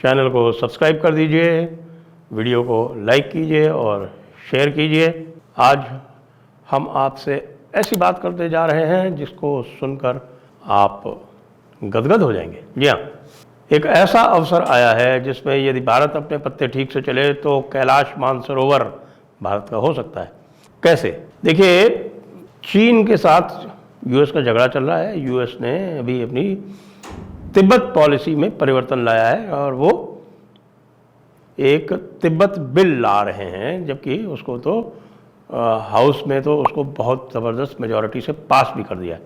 Channel को subscribe कर दीजिए, वीडियो को लाइक कीजिए और शेयर कीजिए। आज हम आपसे ऐसी बात करते जा रहे हैं जिसको सुनकर आप गदगद हो जाएंगे। जी हाँ, एक ऐसा अवसर आया है जिसमें यदि भारत अपने पत्ते ठीक से चले तो कैलाश मानसरोवर भारत का हो सकता है। कैसे? देखिए, चीन के साथ यूएस का झगड़ा चल रहा है। यूएस ने अभी अपनी तिब्बत पॉलिसी में परिवर्तन लाया है और वो एक तिब्बत बिल ला रहे हैं, जबकि उसको तो हाउस में तो उसको बहुत ज़बरदस्त मेजॉरिटी से पास भी कर दिया है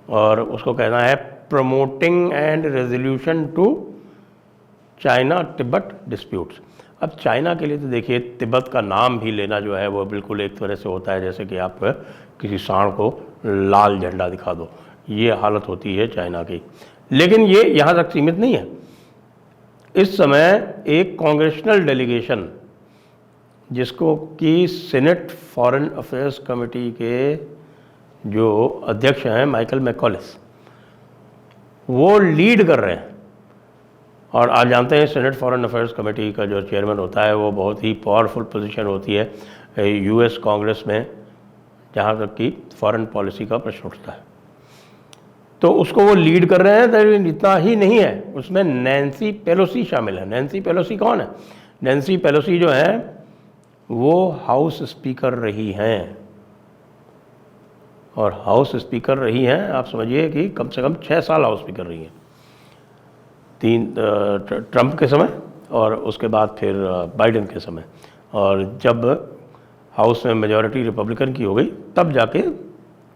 और उसको कहना है promoting and resolution to China Tibet disputes. अब चाइना के लिए तो देखिए, तिब्बत का नाम भी लेना जो है वो बिल्कुल एक तरह से होता है जैसे कि आप किसी सांड को लाल झंडा दिखा दो, ये हालत होती है चाइना की। लेकिन ये यहाँ तक सीमित नहीं है। इस समय एक कांग्रेशनल डेलीगेशन जिसको कि सीनेट फॉरेन अफेयर्स कमेटी के जो अध्यक्ष हैं माइकल मैकॉलिस, वो लीड कर रहे हैं। और आप जानते हैं सीनेट फॉरेन अफेयर्स कमेटी का जो चेयरमैन होता है वो बहुत ही पावरफुल पोजीशन होती है यूएस कांग्रेस में, जहाँ तक कि फॉरेन पॉलिसी का प्रश्न उठता है। तो उसको वो लीड कर रहे हैं। तो इतना ही नहीं है, उसमें नैन्सी पेलोसी शामिल है। नैन्सी पेलोसी कौन है? नैन्सी पेलोसी जो है वो हाउस स्पीकर रही हैं, और हाउस स्पीकर रही हैं, आप समझिए कि कम से कम 6 साल हाउस स्पीकर रही हैं। 3 ट्रंप के समय और उसके बाद फिर बाइडेन के समय, और जब हाउस में मेजॉरिटी रिपब्लिकन की हो गई तब जाके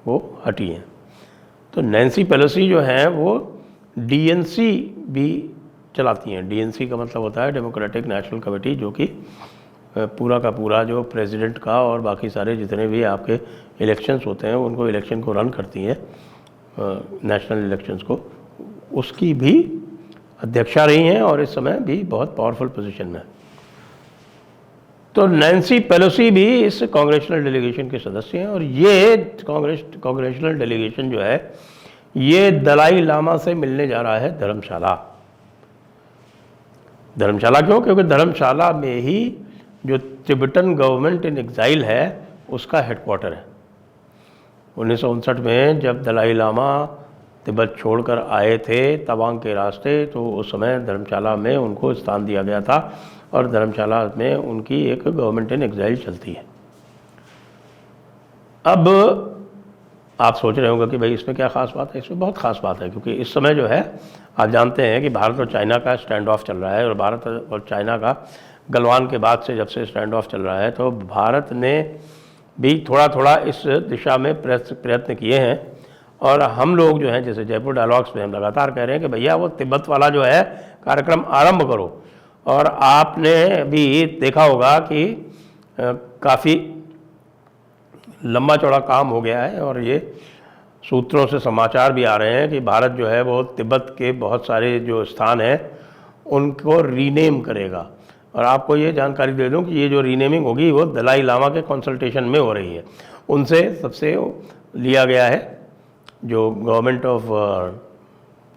वो हटी हैं। तो नैन्सी पेलोसी जो हैं वो डीएनसी भी चलाती हैं। डीएनसी का मतलब होता है डेमोक्रेटिक नेशनल कमेटी, जो कि पूरा का पूरा जो प्रेसिडेंट का और बाकी सारे जितने भी आपके इलेक्शंस होते हैं उनको इलेक्शन को रन करती हैं, नेशनल इलेक्शंस को, उसकी भी अध्यक्षा रही हैं और इस समय भी बहुत पावरफुल पोजीशन में है। तो नैन्सी पेलोसी भी इस कांग्रेशनल डेलीगेशन के सदस्य हैं और ये कांग्रेशनल डेलीगेशन जो है ये दलाई लामा से मिलने जा रहा है धर्मशाला। धर्मशाला क्यों? क्योंकि धर्मशाला में ही जो तिब्बतन गवर्नमेंट इन एग्जाइल है उसका हेडक्वार्टर है। 1959 में जब दलाई लामा तिब्बत छोड़कर आए थे तवांग के रास्ते, तो उस समय धर्मशाला में उनको स्थान दिया गया था और धर्मशाला में उनकी एक गवर्नमेंट इन एग्जाइल चलती है। अब आप सोच रहे होंगे कि भाई इसमें क्या खास बात है? इसमें बहुत खास बात है, क्योंकि इस समय जो है आप जानते हैं कि भारत और चाइना का स्टैंड ऑफ चल रहा है, और भारत और चाइना का गलवान के बाद से जब से स्टैंड ऑफ चल रहा है, तो भारत ने भी थोड़ा थोड़ा इस दिशा में प्रयत्न किए हैं। और हम लोग जो हैं, जैसे जयपुर डायलॉग्स में हम लगातार कह रहे हैं कि भैया वो तिब्बत वाला जो है कार्यक्रम आरंभ करो। और आपने भी देखा होगा कि काफ़ी लंबा चौड़ा काम हो गया है, और ये सूत्रों से समाचार भी आ रहे हैं कि भारत जो है वो तिब्बत के बहुत सारे जो स्थान हैं उनको रीनेम करेगा। और आपको ये जानकारी दे दूं कि ये जो रीनेमिंग होगी वो दलाई लामा के कंसल्टेशन में हो रही है। उनसे सबसे लिया गया है, जो गवर्नमेंट ऑफ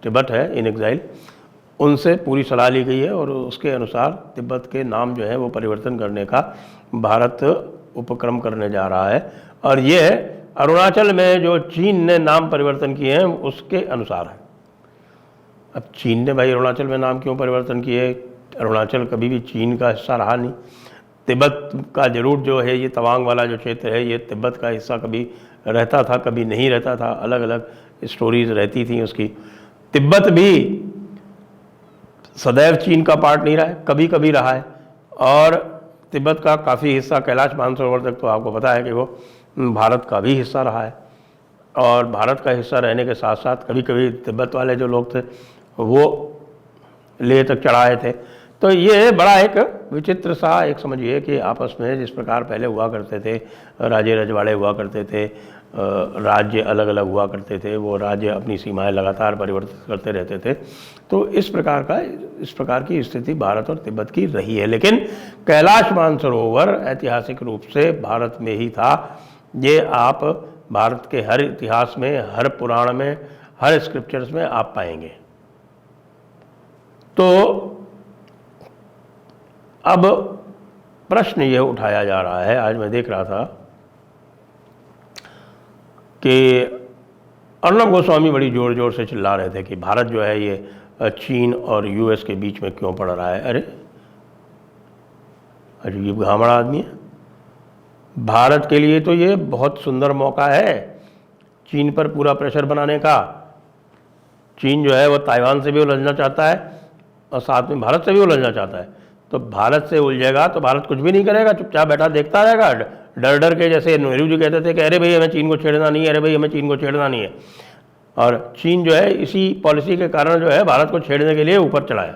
तिब्बत है इन एग्जाइल, उनसे पूरी सलाह ली गई है और उसके अनुसार तिब्बत के नाम जो है वो परिवर्तन करने का भारत उपक्रम करने जा रहा है। और ये अरुणाचल में जो चीन ने नाम परिवर्तन किए हैं उसके अनुसार है। अब चीन ने भाई अरुणाचल में नाम क्यों परिवर्तन किए? अरुणाचल कभी भी चीन का हिस्सा रहा नहीं। तिब्बत का जरूर जो है ये तवांग वाला जो क्षेत्र है ये तिब्बत का हिस्सा कभी रहता था, कभी नहीं रहता था, अलग अलग स्टोरीज रहती थी उसकी। तिब्बत भी सदैव चीन का पार्ट नहीं रहा है, कभी कभी रहा है। और तिब्बत का काफ़ी हिस्सा कैलाश मानसरोवर तक तो आपको पता है कि वो भारत का भी हिस्सा रहा है। और भारत का हिस्सा रहने के साथ साथ कभी कभी तिब्बत वाले जो लोग थे वो लेह तक चढ़ाए थे। तो ये बड़ा एक विचित्र सा एक समझिए कि आपस में जिस प्रकार पहले हुआ करते थे, राजे रजवाड़े हुआ करते थे, राज्य अलग अलग हुआ करते थे, वो राज्य अपनी सीमाएं लगातार परिवर्तित करते रहते थे। तो इस प्रकार की स्थिति भारत और तिब्बत की रही है। लेकिन कैलाश मानसरोवर ऐतिहासिक रूप से भारत में ही था। ये आप भारत के हर इतिहास में, हर पुराण में, हर स्क्रिप्चर्स में आप पाएंगे। तो अब प्रश्न ये उठाया जा रहा है, आज मैं देख रहा था कि अर्णब गोस्वामी बड़ी ज़ोर ज़ोर से चिल्ला रहे थे कि भारत जो है ये चीन और यूएस के बीच में क्यों पड़ रहा है। अरे अजीब घामड़ा आदमी है। भारत के लिए तो ये बहुत सुंदर मौका है चीन पर पूरा प्रेशर बनाने का। चीन जो है वो ताइवान से भी उलझना चाहता है और साथ में भारत से भी उलझना चाहता है। तो भारत से उलझेगा तो भारत कुछ भी नहीं करेगा, चुपचाप बैठा देखता रहेगा, डर डर के। जैसे नेहरू जी कहते थे कि अरे भाई हमें चीन को छेड़ना नहीं है, अरे भाई हमें चीन को छेड़ना नहीं है। और चीन जो है इसी पॉलिसी के कारण जो है भारत को छेड़ने के लिए ऊपर चढ़ा है।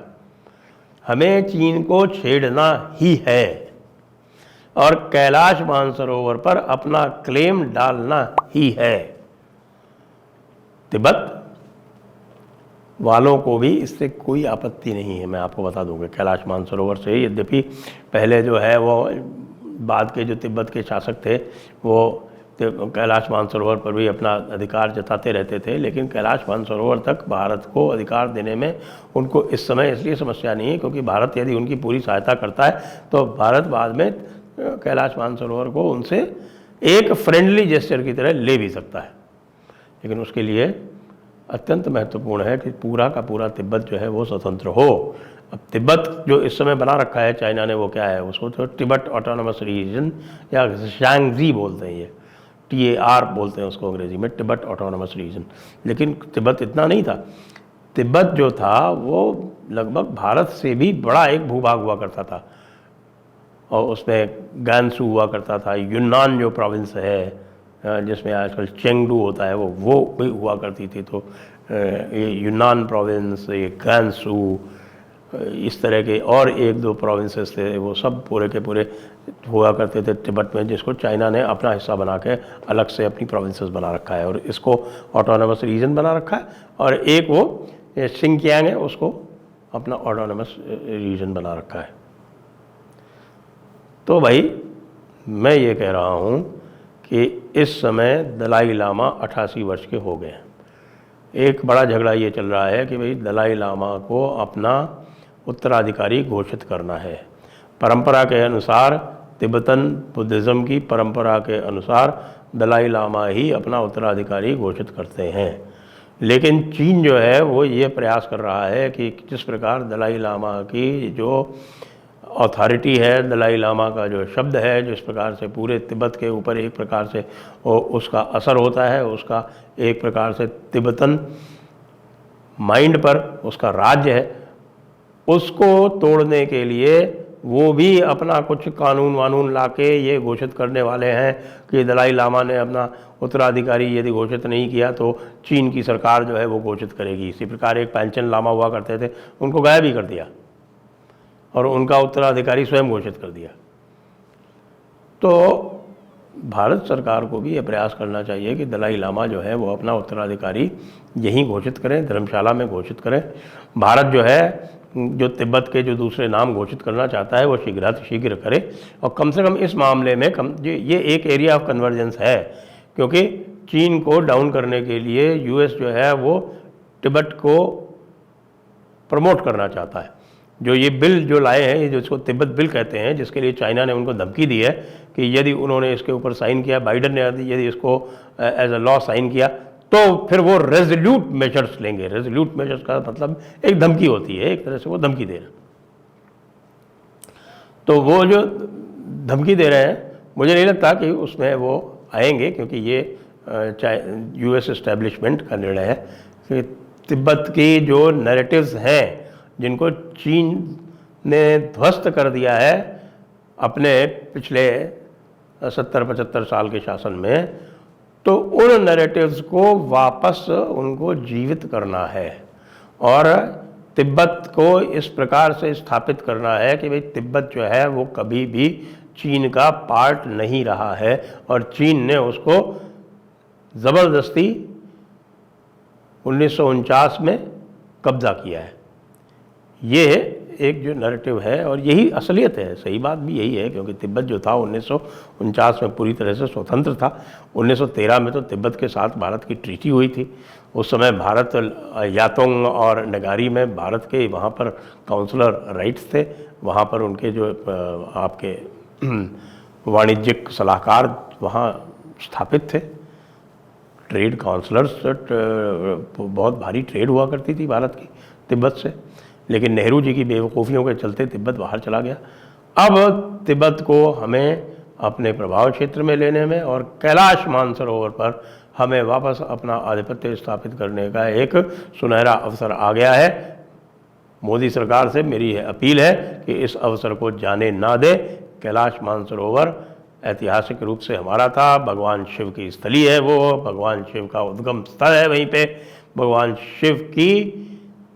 हमें चीन को छेड़ना ही है और कैलाश मानसरोवर पर अपना क्लेम डालना ही है। तिब्बत वालों को भी इससे कोई आपत्ति नहीं है, मैं आपको बता दूंगा। कैलाश मानसरोवर से, यद्यपि पहले जो है वो बाद के जो तिब्बत के शासक थे वो कैलाश मानसरोवर पर भी अपना अधिकार जताते रहते थे, लेकिन कैलाश मानसरोवर तक भारत को अधिकार देने में उनको इस समय इसलिए समस्या नहीं है क्योंकि भारत यदि उनकी पूरी सहायता करता है तो भारत बाद में कैलाश मानसरोवर को उनसे एक फ्रेंडली जेस्चर की तरह ले भी सकता है। लेकिन उसके लिए अत्यंत महत्वपूर्ण है कि पूरा का पूरा तिब्बत जो है वो स्वतंत्र हो। अब तिब्बत जो इस समय बना रखा है चाइना ने, वो क्या है, उसको तो तिब्बत ऑटोनमस रीजन या शांगजी बोलते हैं, ये TAR बोलते हैं उसको अंग्रेजी में, तिब्बत ऑटोनमस रीजन। लेकिन तिब्बत इतना नहीं था। तिब्बत जो था वो लगभग भारत से भी बड़ा एक भूभाग हुआ करता था और उसमें गानसू हुआ करता था। यूनान जो प्रोविंस है जिसमें आजकल चेंगडू होता है वो भी हुआ करती थी। तो ये यूनान प्रोविंस, ये गानसू, इस तरह के और एक दो प्रोविंसेस थे, वो सब पूरे के पूरे हुआ करते थे तिब्बत में, जिसको चाइना ने अपना हिस्सा बना के अलग से अपनी प्रोविंसेस बना रखा है और इसको ऑटोनमस रीजन बना रखा है। और एक वो सिंकियांग है, उसको अपना ऑटोनमस रीजन बना रखा है। तो भाई मैं ये कह रहा हूँ कि इस समय दलाई लामा 88 वर्ष के हो गए हैं। एक बड़ा झगड़ा ये चल रहा है कि भाई दलाई लामा को अपना उत्तराधिकारी घोषित करना है। परंपरा के अनुसार, तिब्बतन बुद्धिज़्म की परंपरा के अनुसार दलाई लामा ही अपना उत्तराधिकारी घोषित करते हैं। लेकिन चीन जो है वो ये प्रयास कर रहा है कि जिस प्रकार दलाई लामा की जो अथॉरिटी है, दलाई लामा का जो शब्द है, जिस प्रकार से पूरे तिब्बत के ऊपर एक प्रकार से उसका असर होता है, उसका एक प्रकार से तिब्बतन माइंड पर उसका राज्य है, उसको तोड़ने के लिए वो भी अपना कुछ कानून वानून लाके ये घोषित करने वाले हैं कि दलाई लामा ने अपना उत्तराधिकारी यदि घोषित नहीं किया तो चीन की सरकार जो है वो घोषित करेगी। इसी प्रकार एक पैंचन लामा हुआ करते थे, उनको गायब ही कर दिया और उनका उत्तराधिकारी स्वयं घोषित कर दिया। तो भारत सरकार को भी ये प्रयास करना चाहिए कि दलाई लामा जो है वो अपना उत्तराधिकारी यहीं घोषित करें, धर्मशाला में घोषित करें। भारत जो है जो तिब्बत के जो दूसरे नाम घोषित करना चाहता है वो शीघ्र करे और कम से कम इस मामले में ये एक एरिया ऑफ कन्वर्जेंस है, क्योंकि चीन को डाउन करने के लिए यूएस जो है वो तिब्बत को प्रमोट करना चाहता है। जो ये बिल जो लाए हैं, ये जिसको तिब्बत बिल कहते हैं, जिसके लिए चाइना ने उनको धमकी दी है कि यदि उन्होंने इसके ऊपर साइन किया, बाइडन ने यदि इसको एज अ लॉ साइन किया तो फिर वो रेजोल्यूट मेजर्स लेंगे। रेजोल्यूट मेजर्स का मतलब एक धमकी होती है, एक तरह से वो धमकी दे रहे हैं। तो वो जो धमकी दे रहे हैं, मुझे नहीं लगता कि उसमें वो आएंगे, क्योंकि ये यूएस एस्टेब्लिशमेंट का निर्णय है कि तिब्बत की जो नैरेटिव्स हैं जिनको चीन ने ध्वस्त कर दिया है अपने पिछले 70-75 साल के शासन में, तो उन नैरेटिव्स को वापस उनको जीवित करना है और तिब्बत को इस प्रकार से स्थापित करना है कि भाई तिब्बत जो है वो कभी भी चीन का पार्ट नहीं रहा है और चीन ने उसको ज़बरदस्ती 1949 में कब्जा किया है। ये एक जो नैरेटिव है और यही असलियत है, सही बात भी यही है, क्योंकि तिब्बत जो था 1949 में पूरी तरह से स्वतंत्र था। 1913 में तो तिब्बत के साथ भारत की ट्रीटी हुई थी। उस समय भारत यातोंग और नगारी में भारत के वहाँ पर काउंसलर राइट्स थे, वहाँ पर उनके जो आपके वाणिज्यिक सलाहकार वहाँ स्थापित थे। ट्रेड काउंसलर्स, बहुत भारी ट्रेड हुआ करती थी भारत की तिब्बत से, लेकिन नेहरू जी की बेवकूफ़ियों के चलते तिब्बत बाहर चला गया। अब तिब्बत को हमें अपने प्रभाव क्षेत्र में लेने में और कैलाश मानसरोवर पर हमें वापस अपना आधिपत्य स्थापित करने का एक सुनहरा अवसर आ गया है। मोदी सरकार से मेरी अपील है कि इस अवसर को जाने ना दे। कैलाश मानसरोवर ऐतिहासिक रूप से हमारा था, भगवान शिव की स्थली है वो, भगवान शिव का उद्गम स्थल है वहीं पे। भगवान शिव की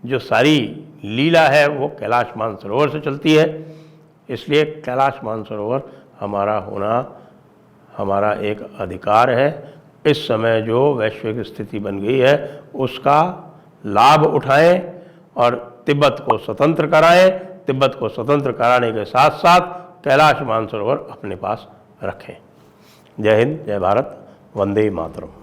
जो सारी लीला है वो कैलाश मानसरोवर से चलती है, इसलिए कैलाश मानसरोवर हमारा होना हमारा एक अधिकार है। इस समय जो वैश्विक स्थिति बन गई है उसका लाभ उठाएं और तिब्बत को स्वतंत्र कराएं। तिब्बत को स्वतंत्र कराने के साथ साथ कैलाश मानसरोवर अपने पास रखें। जय हिंद, जय भारत, वंदे मातरम।